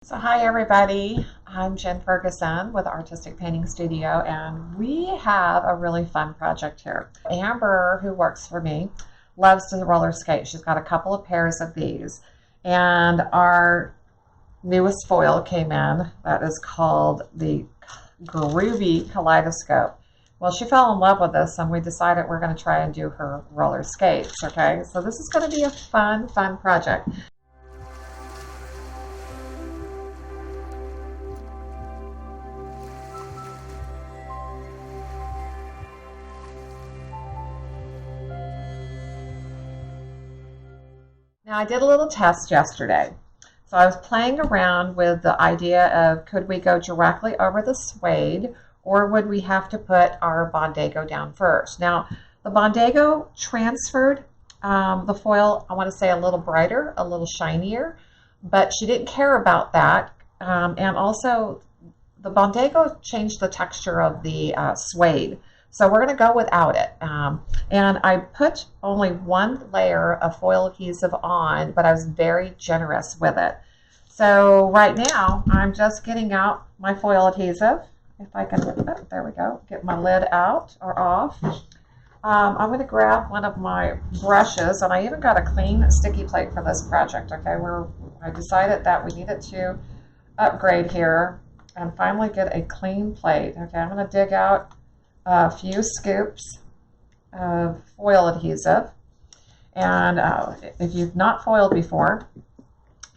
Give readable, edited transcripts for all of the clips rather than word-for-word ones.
So hi everybody, I'm Jen Ferguson with Artistic Painting Studio, and we have a really fun project here. Amber, who works for me, loves to roller skate. She's got a couple of pairs of these, and our newest foil came in that is called the Groovy Kaleidoscope. Well, she fell in love with this, and we decided we're going to try and do her roller skates. Okay, so this is going to be a fun project. Now, I did a little test yesterday. So I was playing around with the idea of, could we go directly over the suede, or would we have to put our Bondago down first? Now, the Bondago transferred the foil, I want to say a little brighter, a little shinier, but she didn't care about that. And also, the Bondago changed the texture of the suede. So we're going to go without it. And I put only one layer of foil adhesive on, but I was very generous with it. So right now, I'm just getting out my foil adhesive. If I can, oh, there we go, get my lid out or off. I'm going to grab one of my brushes, and I even got a clean sticky plate for this project. Okay, I decided that we needed to upgrade here and finally get a clean plate. Okay, I'm going to dig out a few scoops of foil adhesive, and if you've not foiled before,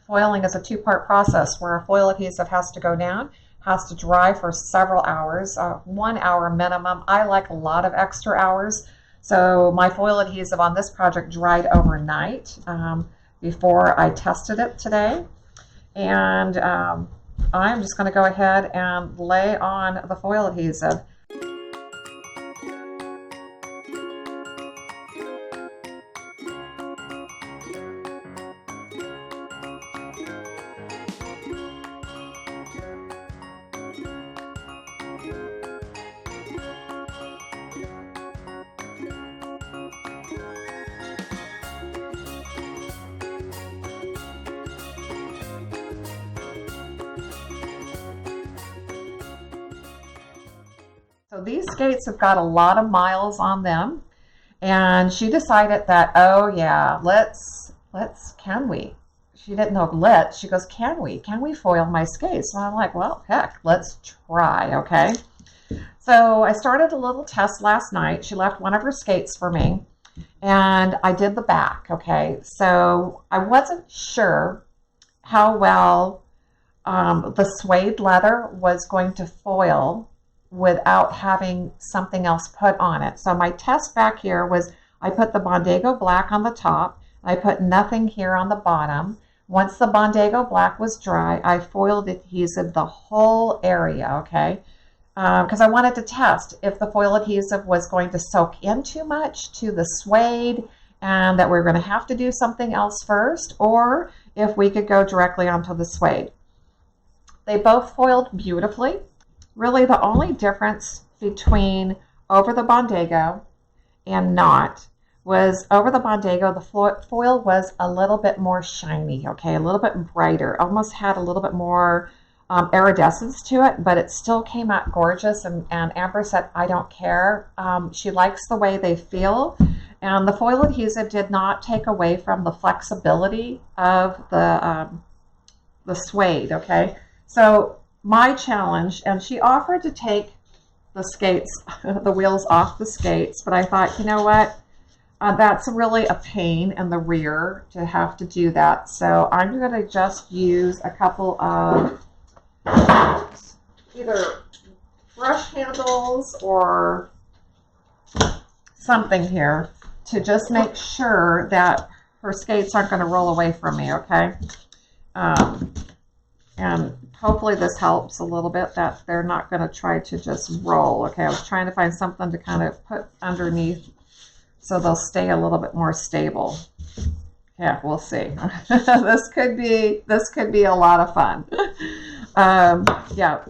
foiling is a two-part process where foil adhesive has to go down, has to dry for several hours, 1 hour minimum. I like a lot of extra hours, so my foil adhesive on this project dried overnight before I tested it today. And I'm just going to go ahead and lay on the foil adhesive. So these skates have got a lot of miles on them, and she decided that, oh yeah, can we? She didn't know let's, she goes, can we foil my skates? And I'm like, well, heck, let's try, okay? So I started a little test last night. She left one of her skates for me, and I did the back, okay? So I wasn't sure how well the suede leather was going to foil without having something else put on it. So my test back here was I put the Bondago black on the top. I put nothing here on the bottom. Once the Bondago black was dry, I foiled adhesive the whole area, okay? Because I wanted to test if the foil adhesive was going to soak in too much to the suede and that we're going to have to do something else first, or if we could go directly onto the suede. They both foiled beautifully. Really, the only difference between over the Bondago and not was over the Bondago, the foil was a little bit more shiny, okay, a little bit brighter, almost had a little bit more iridescence to it, but it still came out gorgeous, and Amber said, I don't care. She likes the way they feel, and the foil adhesive did not take away from the flexibility of the suede, okay? So my challenge, and she offered to take the skates, the wheels off the skates, but I thought, you know what, that's really a pain in the rear to have to do that. So I'm going to just use a couple of either brush handles or something here to just make sure that her skates aren't going to roll away from me, okay? And hopefully this helps a little bit, that they're not going to try to just roll. Okay, I was trying to find something to kind of put underneath so they'll stay a little bit more stable. Yeah, we'll see. This could be a lot of fun. Yeah,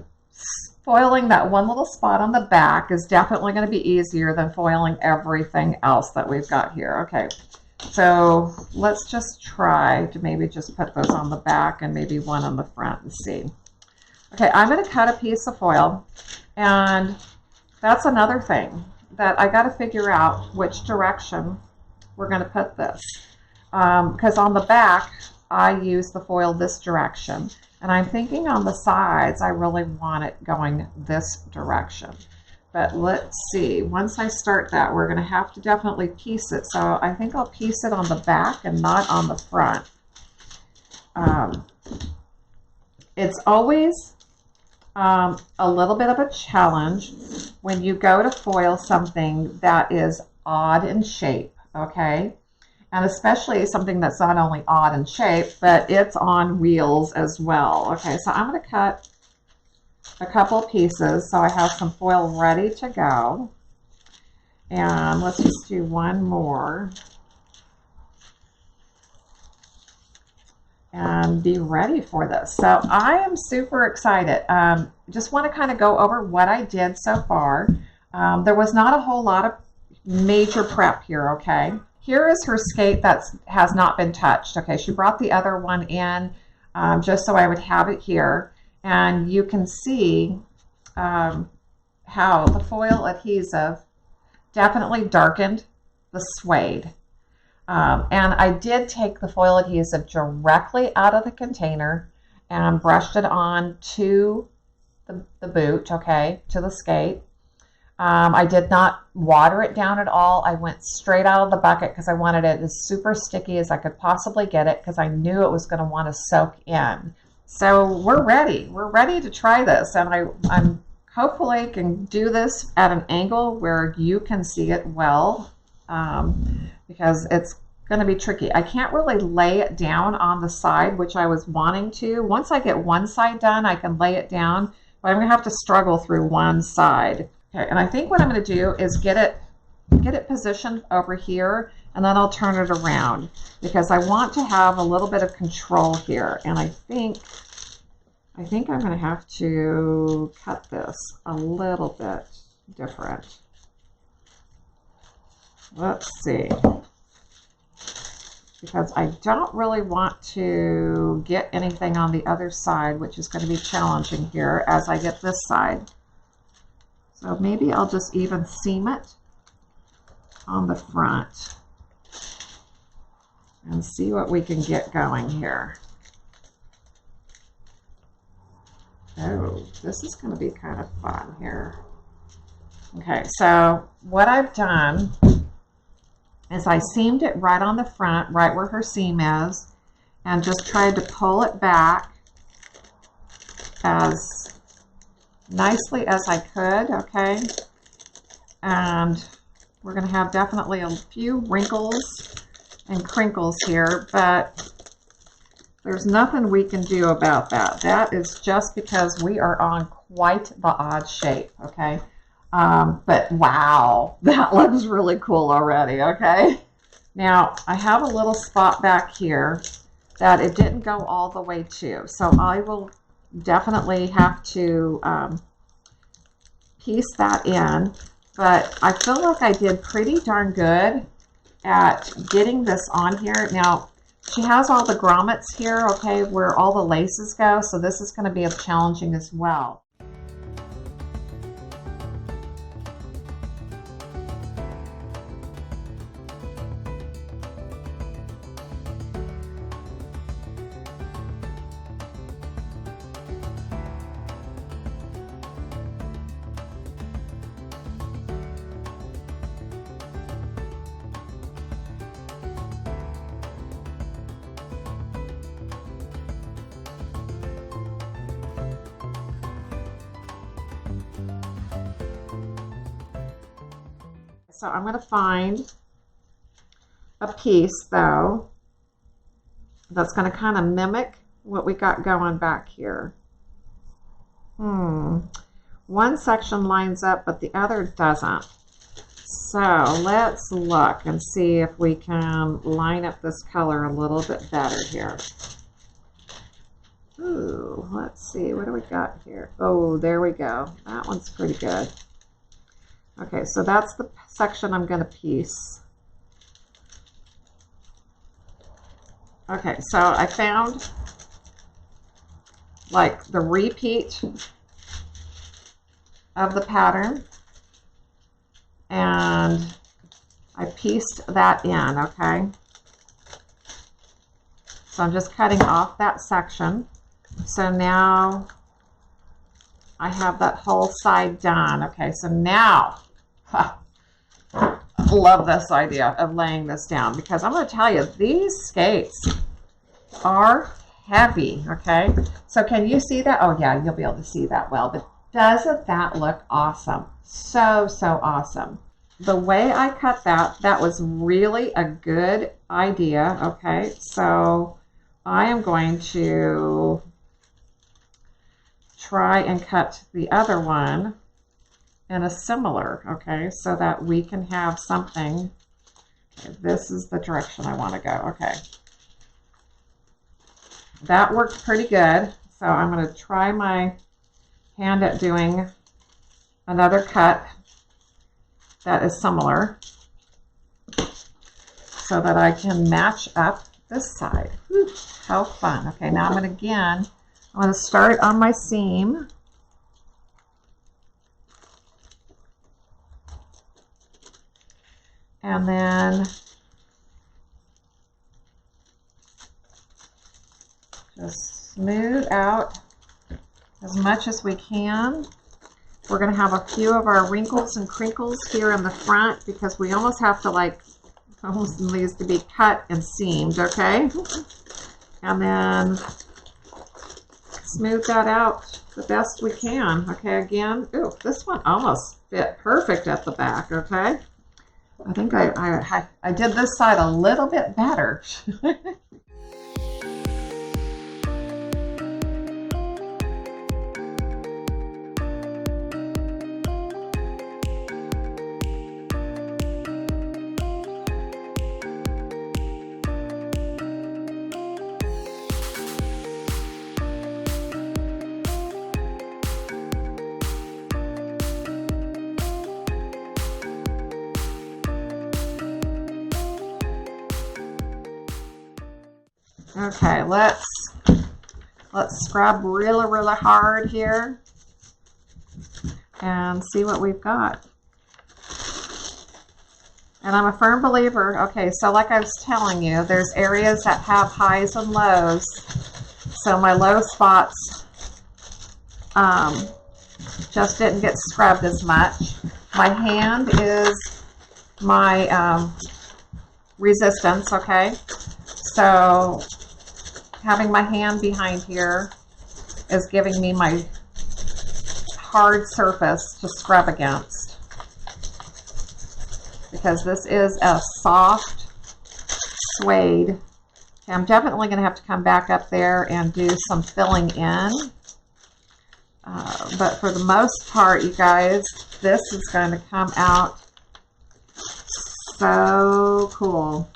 foiling that one little spot on the back is definitely going to be easier than foiling everything else that we've got here. Okay, So let's just try to maybe just put those on the back and maybe one on the front and see. Okay, I'm going to cut a piece of foil, and that's another thing that I got to figure out which direction we're going to put this. Because on the back, I use the foil this direction, and I'm thinking on the sides, I really want it going this direction. But let's see, once I start that, we're going to have to definitely piece it. So I think I'll piece it on the back and not on the front. It's always a little bit of a challenge when you go to foil something that is odd in shape, okay? And especially something that's not only odd in shape, but it's on wheels as well. Okay, so I'm going to cut a couple pieces so I have some foil ready to go. And let's just do one more and be ready for this. So I am super excited. Just want to kind of go over what I did so far. There was not a whole lot of major prep here, okay? Here is her skate that has not been touched. Okay, she brought the other one in just so I would have it here. And you can see how the foil adhesive definitely darkened the suede. And I did take the foil adhesive directly out of the container and brushed it on to the boot, okay, to the skate. I did not water it down at all. I went straight out of the bucket because I wanted it as super sticky as I could possibly get it because I knew it was going to want to soak in. So we're ready. We're ready to try this, and I'm hopefully can do this at an angle where you can see it well, because it's going to be tricky. I can't really lay it down on the side, which I was wanting to. Once I get one side done, I can lay it down, but I'm going to have to struggle through one side. Okay, and I think what I'm going to do is get it positioned over here, and then I'll turn it around because I want to have a little bit of control here. And I think I'm going to have to cut this a little bit different. Let's see. Because I don't really want to get anything on the other side, which is going to be challenging here as I get this side. So maybe I'll just even seam it on the front and see what we can get going here. Oh, this is going to be kind of fun here. Okay, so what I've done is I seamed it right on the front, right where her seam is, and just tried to pull it back as nicely as I could, okay? And we're going to have definitely a few wrinkles and crinkles here, but there's nothing we can do about that. That is just because we are on quite the odd shape, okay? But wow, that looks really cool already, okay? Now, I have a little spot back here that it didn't go all the way to, so I will definitely have to piece that in, but I feel like I did pretty darn good at getting this on here. Now, she has all the grommets here, okay, where all the laces go, so this is going to be challenging as well. So I'm going to find a piece, though, that's going to kind of mimic what we got going back here. One section lines up, but the other doesn't. So let's look and see if we can line up this color a little bit better here. Ooh, let's see, what do we got here? Oh, there we go. That one's pretty good. Okay, so that's the section I'm going to piece. Okay, so I found like the repeat of the pattern, and I pieced that in, okay? So I'm just cutting off that section. So now I have that whole side done. Okay, so now, I love this idea of laying this down, because I'm going to tell you, these skates are heavy, okay? So can you see that? Oh yeah, you'll be able to see that well, but doesn't that look awesome? So, so awesome. The way I cut that, that was really a good idea, okay? So I am going to try and cut the other one in a similar, okay, so that we can have something. Okay, this is the direction I want to go, okay. That worked pretty good, so I'm going to try my hand at doing another cut that is similar so that I can match up this side. Whew, how fun. Okay, now I'm going to start on my seam. And then just smooth out as much as we can. We're going to have a few of our wrinkles and crinkles here in the front because we almost have to, like, almost needs to be cut and seamed, okay? And then smooth that out the best we can, okay? Again, ooh, this one almost fit perfect at the back, okay? I think I did this side a little bit better. Okay, let's scrub really, really hard here and see what we've got. And I'm a firm believer, okay, so like I was telling you, there's areas that have highs and lows. So my low spots just didn't get scrubbed as much. My hand is my resistance, okay? So having my hand behind here is giving me my hard surface to scrub against, because this is a soft suede. Okay, I'm definitely going to have to come back up there and do some filling in. But for the most part, you guys, this is going to come out so cool.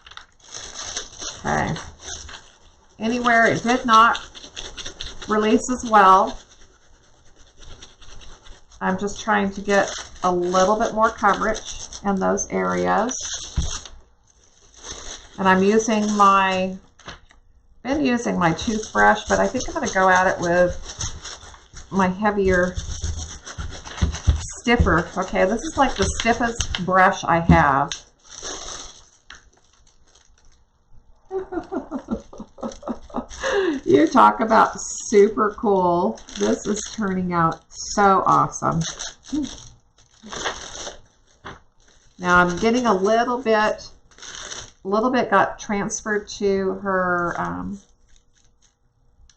Okay. Anywhere it did not release as well, I'm just trying to get a little bit more coverage in those areas. And I'm using been using my toothbrush, but I think I'm going to go at it with my heavier, stiffer. Okay, this is like the stiffest brush I have. You talk about super cool. This is turning out so awesome. Now I'm getting a little bit got transferred to her,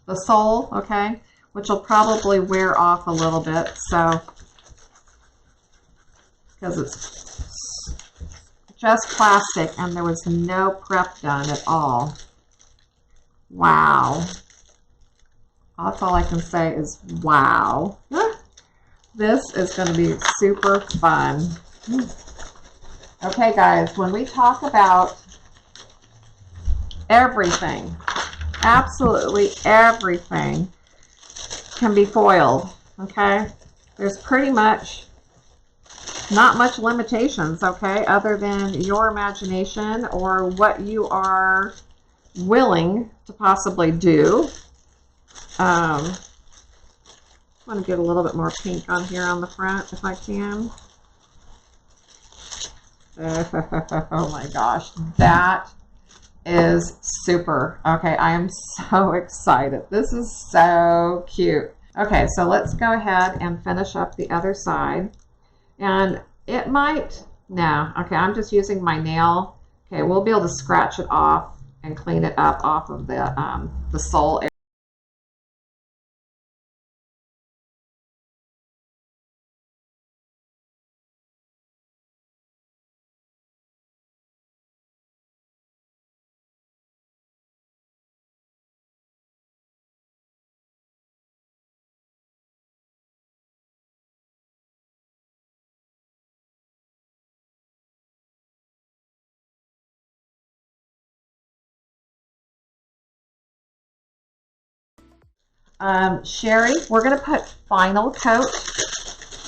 the sole, okay, which will probably wear off a little bit, so, because it's just plastic and there was no prep done at all. Wow. That's all I can say is wow. This is going to be super fun. Okay, guys, when we talk about everything, absolutely everything can be foiled, okay? There's pretty much not much limitations, okay, other than your imagination or what you are willing to possibly do. I want to get a little bit more pink on here on the front if I can. Oh my gosh, that is super. Okay, I am so excited. This is so cute. Okay, so let's go ahead and finish up the other side. And it might, no, okay, I'm just using my nail. Okay, we'll be able to scratch it off and clean it up off of the sole area. Sherry, we're going to put final coat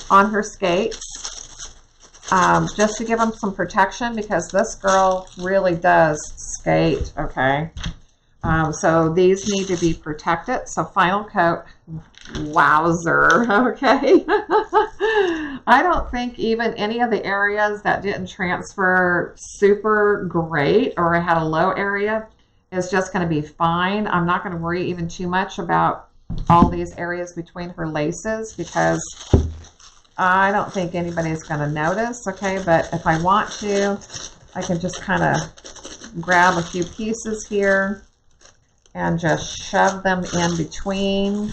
on her skates just to give them some protection because this girl really does skate, okay? So these need to be protected. So final coat, wowzer, okay? I don't think even any of the areas that didn't transfer super great or had a low area is just going to be fine. I'm not going to worry even too much about all these areas between her laces because I don't think anybody's going to notice, okay? But if I want to, I can just kind of grab a few pieces here and just shove them in between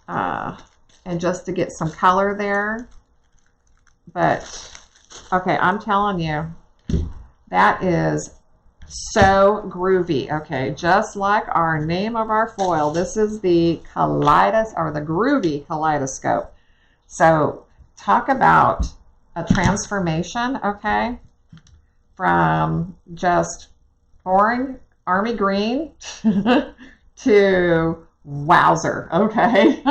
and just to get some color there. But, okay, I'm telling you, that is so groovy, okay? Just like our name of our foil, this is the the groovy kaleidoscope. So talk about a transformation, okay? From just boring army green to wowzer, okay?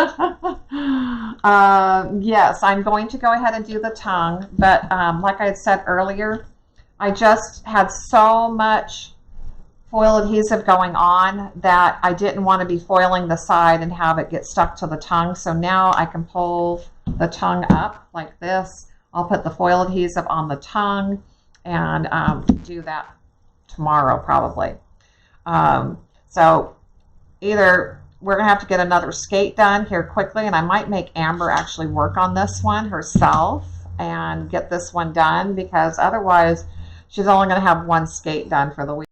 Yes, I'm going to go ahead and do the tongue, but like I had said earlier, I just had so much foil adhesive going on that I didn't want to be foiling the side and have it get stuck to the tongue. So now I can pull the tongue up like this. I'll put the foil adhesive on the tongue and do that tomorrow probably. So either we're going to have to get another skate done here quickly, and I might make Amber actually work on this one herself and get this one done because otherwise she's only going to have one skate done for the week.